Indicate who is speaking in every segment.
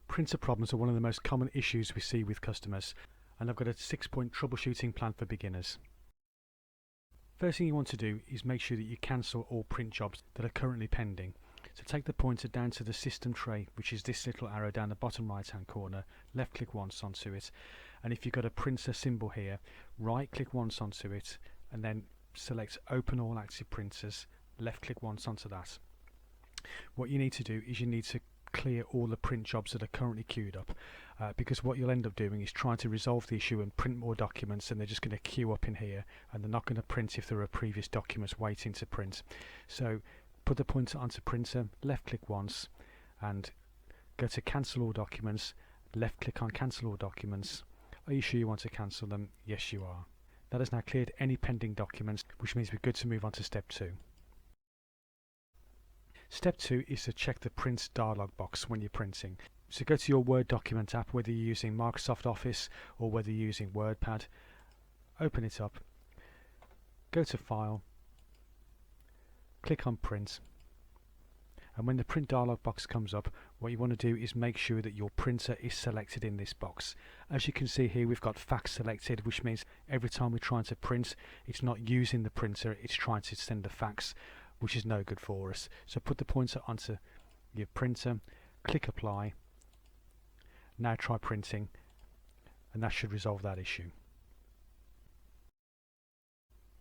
Speaker 1: Printer problems are one of the most common issues we see with customers, and I've got a 6-point troubleshooting plan for beginners. First thing you want to do is make sure that you cancel all print jobs that are currently pending. So take the pointer down to the system tray, which is this little arrow down the bottom right hand corner, left click once onto it, and if you've got a printer symbol here, right click once onto it and then select open all active printers, left click once onto that. What you need to do is you need to clear all the print jobs that are currently queued up, because what you'll end up doing is trying to resolve the issue and print more documents, and they're just going to queue up in here and they're not going to print if there are previous documents waiting to print. So put the pointer onto printer, left click once and go to cancel all documents, left click on cancel all documents. Are you sure you want to cancel them? Yes, you are. That has now cleared any pending documents, which means we're good to move on to step 2. Step 2 is to check the print dialog box when you're printing. So go to your Word document app, whether you're using Microsoft Office or whether you're using WordPad, open it up, go to File, click on Print, and when the print dialog box comes up, what you want to do is make sure that your printer is selected in this box. As you can see here, we've got fax selected, which means every time we're trying to print, it's not using the printer, it's trying to send a fax, which is no good for us. So put the pointer onto your printer, click apply, now try printing, and that should resolve that issue.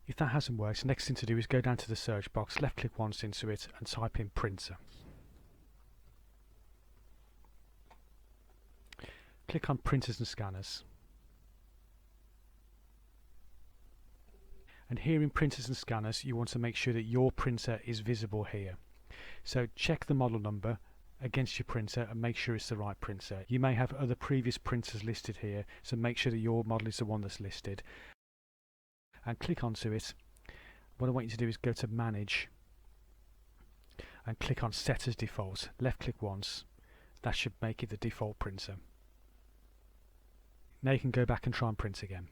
Speaker 1: If that hasn't worked, the next thing to do is go down to the search box, left click once into it and type in printer. Click on printers and scanners. And here in printers and scanners, you want to make sure that your printer is visible here. So check the model number against your printer and make sure it's the right printer. You may have other previous printers listed here, so make sure that your model is the one that's listed. And click onto it. What I want you to do is go to Manage and click on Set as Default. Left click once. That should make it the default printer. Now you can go back and try and print again.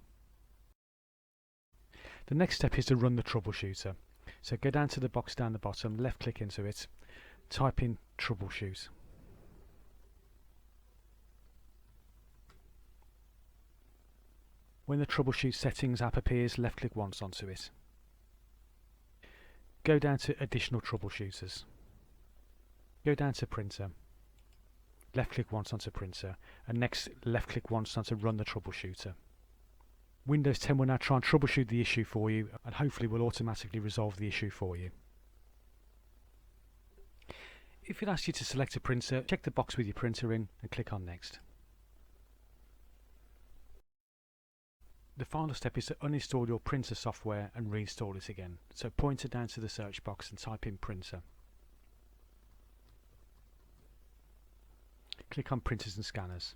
Speaker 1: The next step is to run the troubleshooter. So go down to the box down the bottom, left click into it, type in troubleshoot. When the troubleshoot settings app appears, left click once onto it. Go down to additional troubleshooters. Go down to printer. Left click once onto printer, and next left click once onto run the troubleshooter. Windows 10 will now try and troubleshoot the issue for you, and hopefully will automatically resolve the issue for you. If it asks you to select a printer, check the box with your printer in and click on Next. The final step is to uninstall your printer software and reinstall it again. So pointer down to the search box and type in printer. Click on printers and scanners.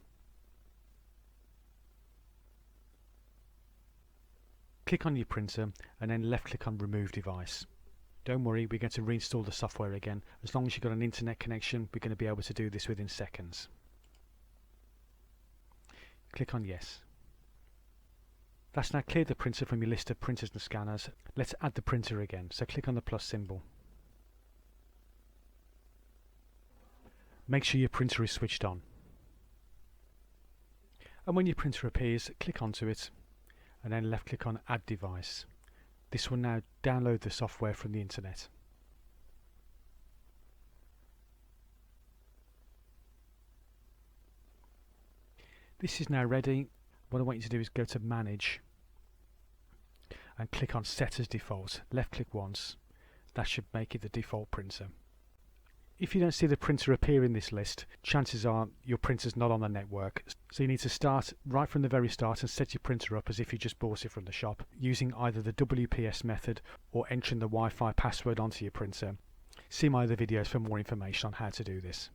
Speaker 1: Click on your printer and then left click on remove device. Don't worry, we're going to reinstall the software again. As long as you've got an internet connection, we're going to be able to do this within seconds. Click on yes. That's now cleared the printer from your list of printers and scanners. Let's add the printer again. So click on the plus symbol. Make sure your printer is switched on. And when your printer appears, click onto it and then left click on add device. This will now download the software from the internet. This is now ready. What I want you to do is go to Manage and click on Set as Default. Left click once. That should make it the default printer. If you don't see the printer appear in this list, chances are your printer's not on the network. So you need to start right from the very start and set your printer up as if you just bought it from the shop, using either the WPS method or entering the Wi-Fi password onto your printer. See my other videos for more information on how to do this.